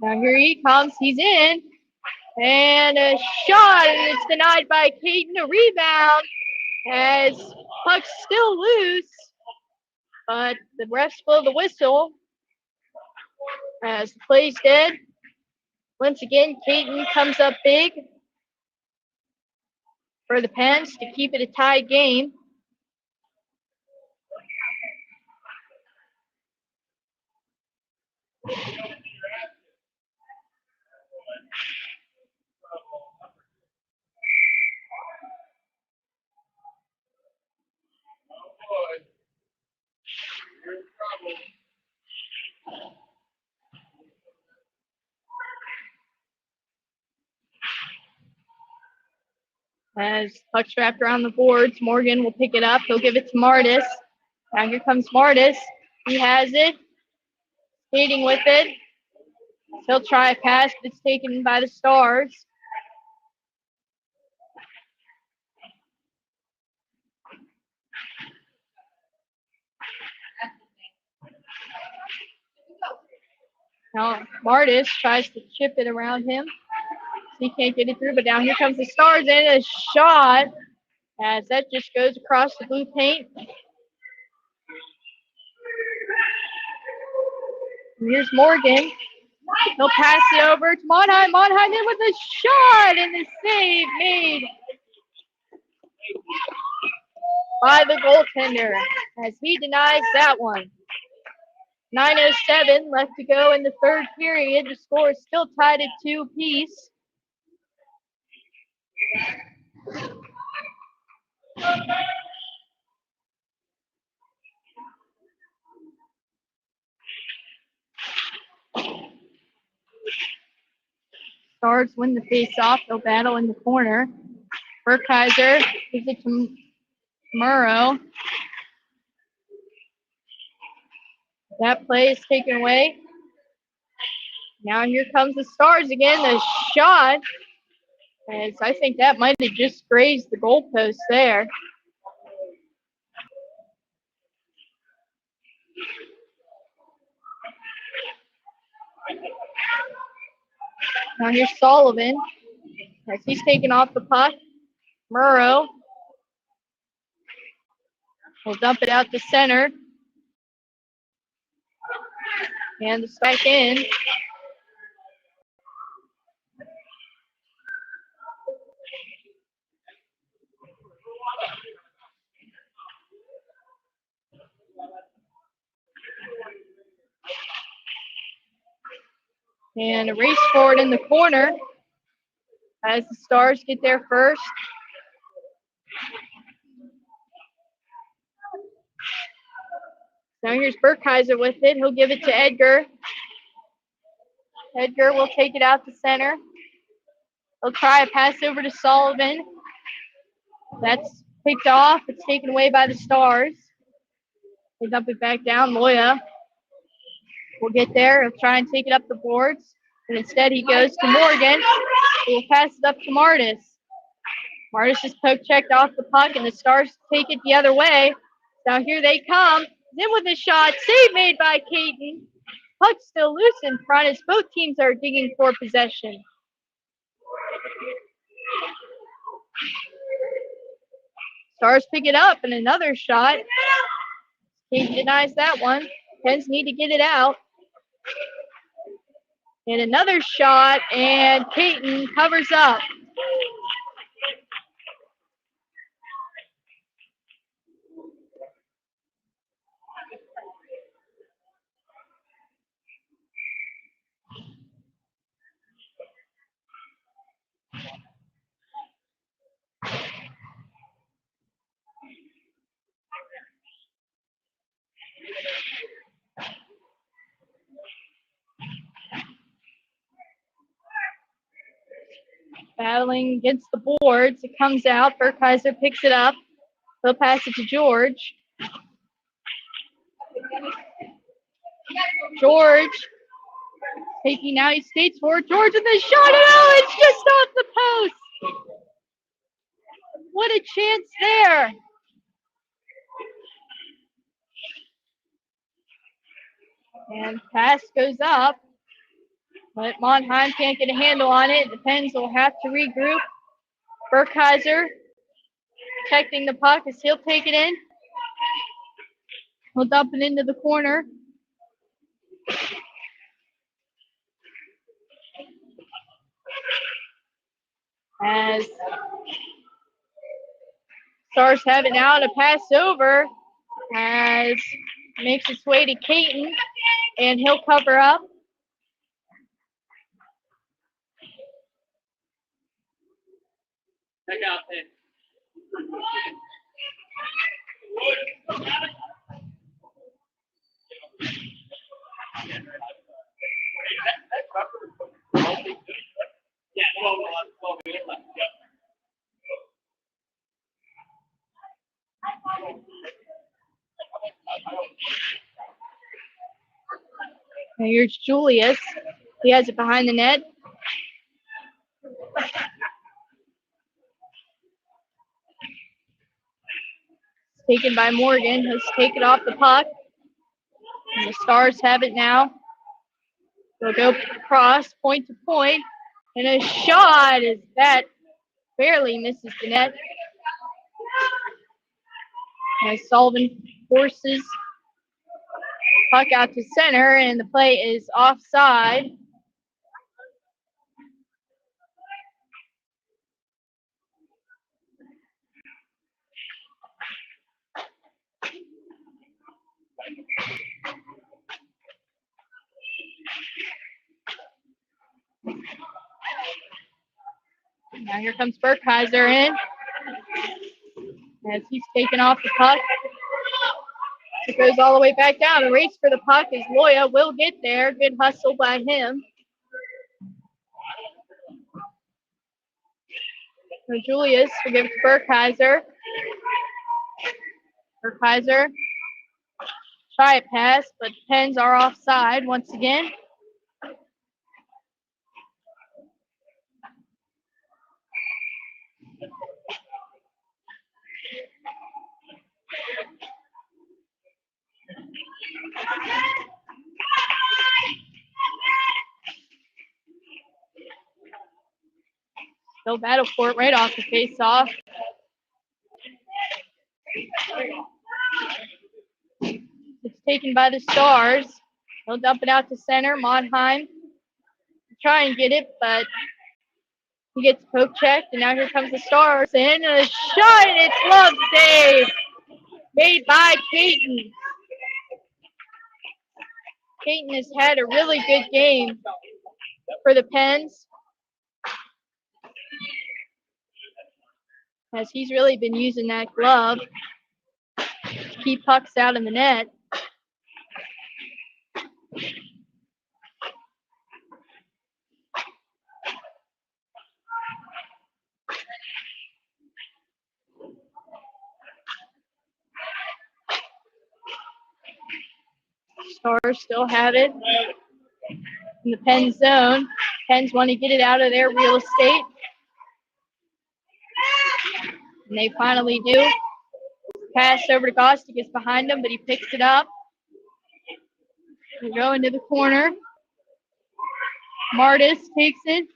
Now here he comes. He's in. And a shot, and it's denied by Caden. A rebound as puck's still loose. But the refs blow the whistle as the play's dead. Once again, Caden comes up big for the Pens to keep it a tied game. As puck's wrapped around the boards, Morgan will pick it up. He'll give it to Martis. Now here comes Martis. He has it. Skating with it. He'll try a pass, but it's taken by the Stars. Now Martis tries to chip it around him. He can't get it through, but now here comes the Stars in a shot as that just goes across the blue paint. And here's Morgan. He'll pass it over to Monheim. Monheim in with a shot, and the save made by the goaltender as he denies that one. 9:07 left to go in the third period. The score is still tied at 2 apiece. Stars win the face-off. They'll battle in the corner. Burkheiser gives it to Murrow. That play is taken away. Now here comes the Stars again. The shot. As I think that might have just grazed the goalpost there. Now here's Sullivan as he's taking off the puck. Murrow will dump it out to center. And it's back in. And a race forward in the corner as the Stars get there first. Now here's Burkheiser with it. He'll give it to Edgar. Edgar will take it out to center. He'll try a pass over to Sullivan. That's picked off. It's taken away by the Stars. They dump it back down. Loya will get there. He'll try and take it up the boards. But instead he goes to Morgan, who will pass it up to Martis. Martis just poke checked off the puck, and the Stars take it the other way. Now here they come. Then with a shot. Save made by Caton. Puck still loose in front as both teams are digging for possession. Stars pick it up, and another shot. Caton denies that one. Pens need to get it out. And another shot, and Caton covers up. Battling against the boards. It comes out. Burkheiser picks it up. He'll pass it to George. George taking out. He skates forward. George with the shot. Oh, it's just off the post. What a chance there. And pass goes up. But Monheim can't get a handle on it. The Pens will have to regroup. Burkheiser protecting the puck as he'll take it in. He'll dump it into the corner. As Stars have it now to pass over. As makes its way to Caton. And he'll cover up. Check out this. Yeah, 12 minutes left. Yep. And here's Julius. He has it behind the net. Taken by Morgan. He'll take it off the puck. And the Stars have it now. They'll go across, point to point. And a shot is that barely misses the net. As Sullivan forces puck out to center, and the play is offside. Now here comes Burkheiser in as he's taken off the puck. It goes all the way back down. A race for the puck as Loya will get there. Good hustle by him. So Julius will give it to Burkheiser. Burkheiser try a pass, but Pens are offside once again. Still battle for it right off the face-off. It's taken by the Stars. He'll dump it out to center. Monheim try and get it, but he gets poke checked, and now here comes the Stars in, and a shot, and it's glove save made by Caton. Caton has had a really good game for the Pens, as he's really been using that glove to keep pucks out of the net. Stars still have it in the Penn zone. Pens want to get it out of their real estate. And they finally do. Pass over to Gostick is behind him, but he picks it up. They go into the corner. Martis takes it.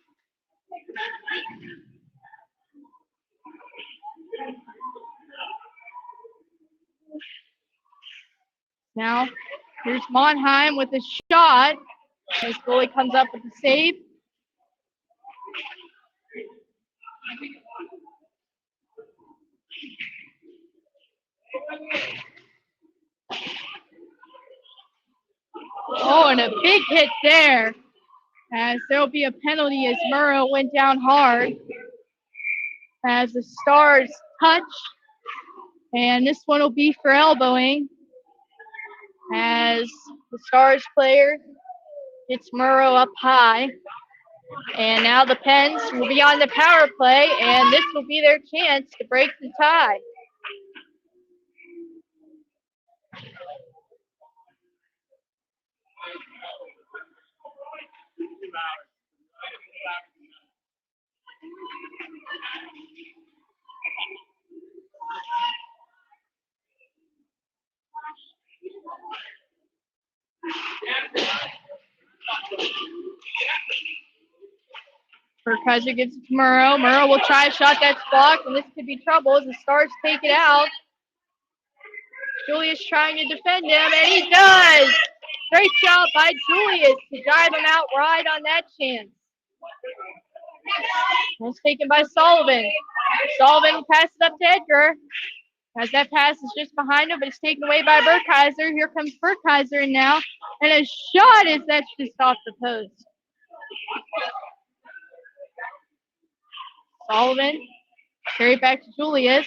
Now, here's Monheim with a shot. His goalie comes up with the save. Oh, and a big hit there. As there'll be a penalty as Murrow went down hard. As the Stars touch. And this one will be for elbowing. As the Stars player gets Murrow up high. And now the Pens will be on the power play, and this will be their chance to break the tie. Burkheiser gives it to Murrow. Murrow will try a shot that's blocked, and this could be trouble as the Stars take it out. Julius trying to defend him, and he does! Great job by Julius to drive him out right on that chance. That's taken by Sullivan. Sullivan will pass it up to Edgar. As that pass is just behind him, but it's taken away by Burkheiser. Here comes Burkheiser in now. And a shot is that's just off the post. Sullivan, carry back to Julius.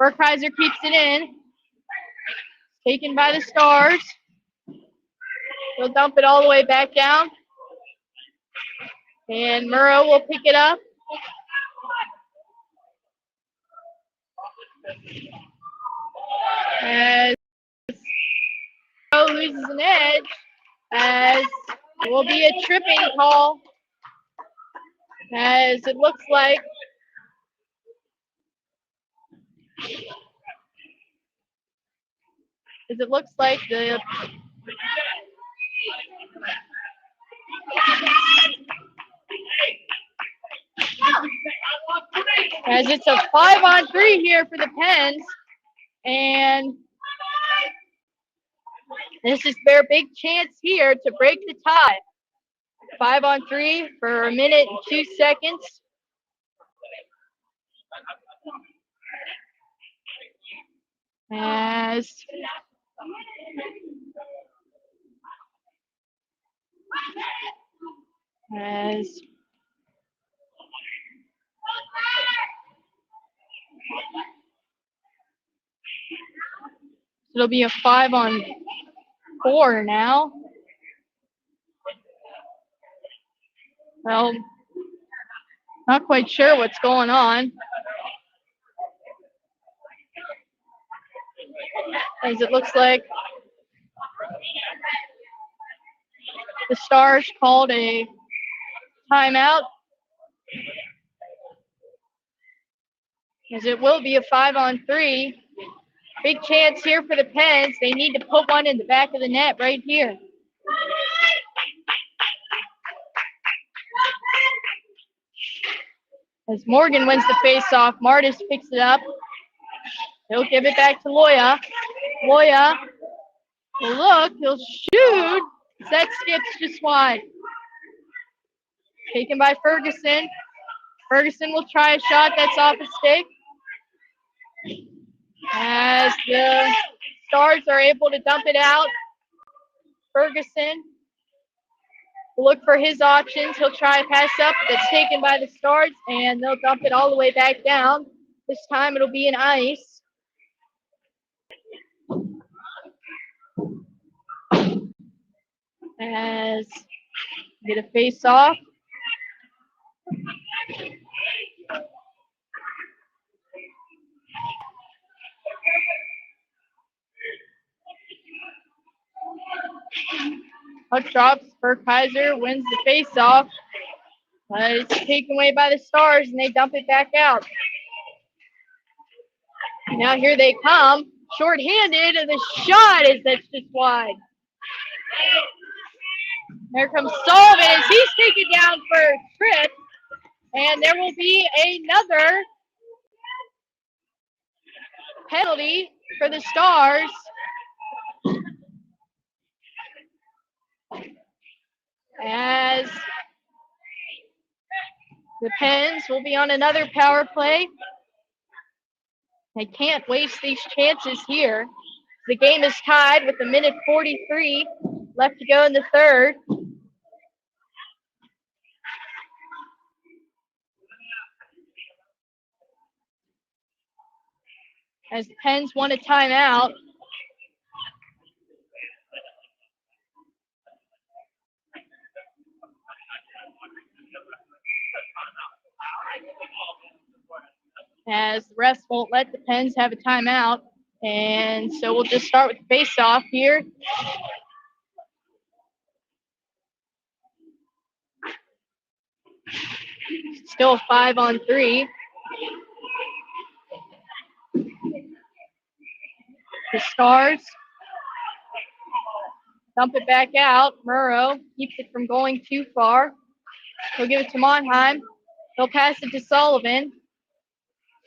Burkheiser keeps it in. Taken by the Stars. He'll dump it all the way back down. And Murrow will pick it up. As Murrow loses an edge, as it will be a tripping call. As it looks like the as it's a 5-on-3 here for the Pens, and this is their big chance here to break the tie. 5-on-3 for a minute and 2 seconds. As it'll be a 5-on-4 now. Well, not quite sure what's going on. As it looks like the Stars called a timeout. As it will be a 5-on-3. Big chance here for the Pens. They need to put one in the back of the net right here. As Morgan wins the face-off, Martis picks it up. He'll give it back to Loya. Loya will look, he'll shoot. That skips just wide. Taken by Ferguson. Ferguson will try a shot that's off his stick. As the Stars are able to dump it out. Ferguson will look for his options. He'll try a pass up that's taken by the Stars, and they'll dump it all the way back down. This time it'll be an ice. As get a face off. Puck drops. Burkheiser wins the faceoff. It's taken away by the Stars, and they dump it back out. Now here they come. Short-handed, and the shot that's just wide. There comes Sullivan as he's taken down for a trip. And there will be another penalty for the Stars. As the Pens will be on another power play. They can't waste these chances here. The game is tied with 1:43 left to go in the third. As the Pens want a timeout. As the refs won't let the Pens have a timeout. And so we'll just start with the face-off here. Still 5-on-3. The Stars dump it back out. Murrow keeps it from going too far. He'll give it to Monheim. He'll pass it to Sullivan.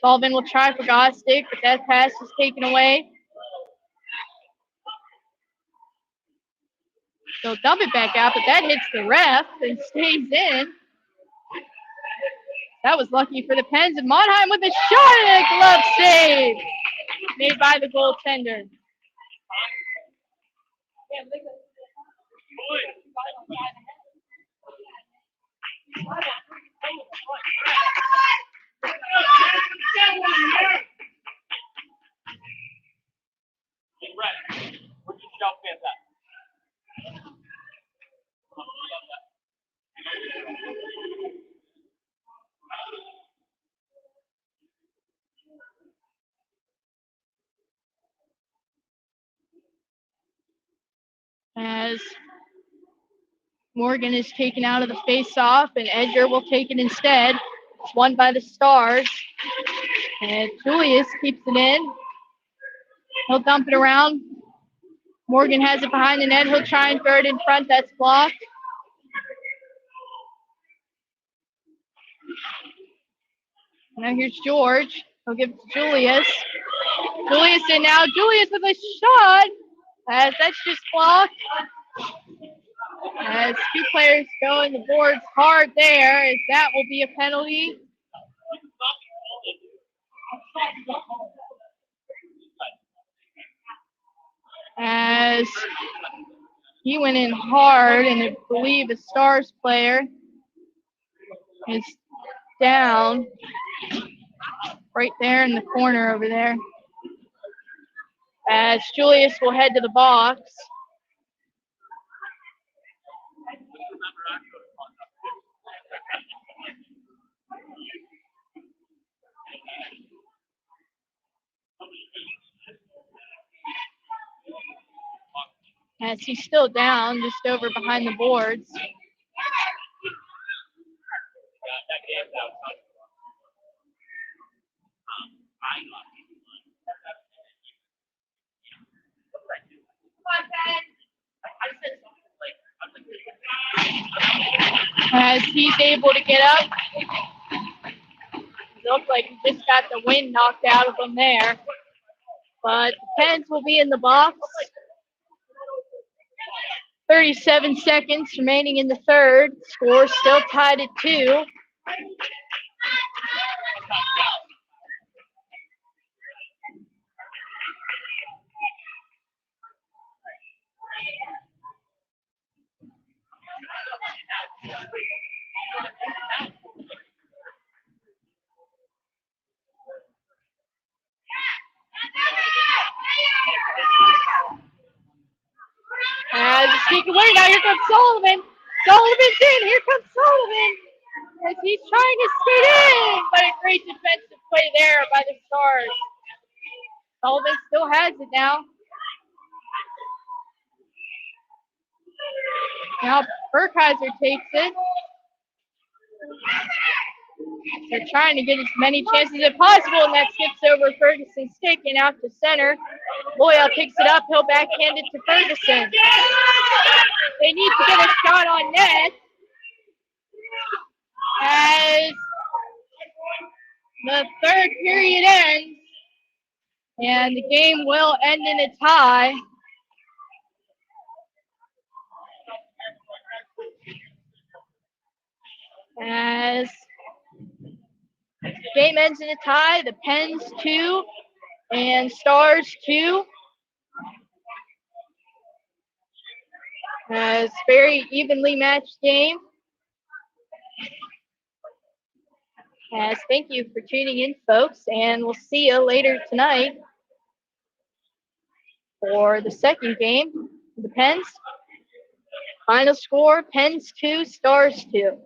Sullivan will try for Gostick, but that pass is taken away. They'll dump it back out, but that hits the ref and stays in. That was lucky for the Pens, and Monheim with a shot and a glove save made by the goaltender. As Morgan is taken out of the face-off, and Edgar will take it instead. It's won by the Stars. And Julius keeps it in. He'll dump it around. Morgan has it behind the net. He'll try and throw it in front. That's blocked. Now here's George. He'll give it to Julius. Julius in now. Julius with a shot. As that's just blocked. As two players go in the boards hard there, as that will be a penalty. As he went in hard, and I believe a Stars player is down right there in the corner over there. As Julius will head to the box. As he's still down, just over behind the boards. As he's able to get up. It looks like he just got the wind knocked out of him there. But the Pens will be in the box. 37 seconds remaining in the third. Score still tied at 2. As a sneak away, now here comes Sullivan. Sullivan's in. Here comes Sullivan. As he's trying to skate in, but a great defensive play there by the Stars. Sullivan still has it now. Now Burkheiser takes it. They're trying to get as many chances as possible, and that skips over Ferguson's stick and out to center. Loyal picks it up. He'll backhand it to Ferguson. They need to get a shot on net as the third period ends, and the game will end in a tie. As game ends in a tie, the Pens 2 and Stars 2. It's a very evenly matched game. Thank you for tuning in, folks, and we'll see you later tonight for the second game of the Pens. Final score, Pens 2, Stars 2.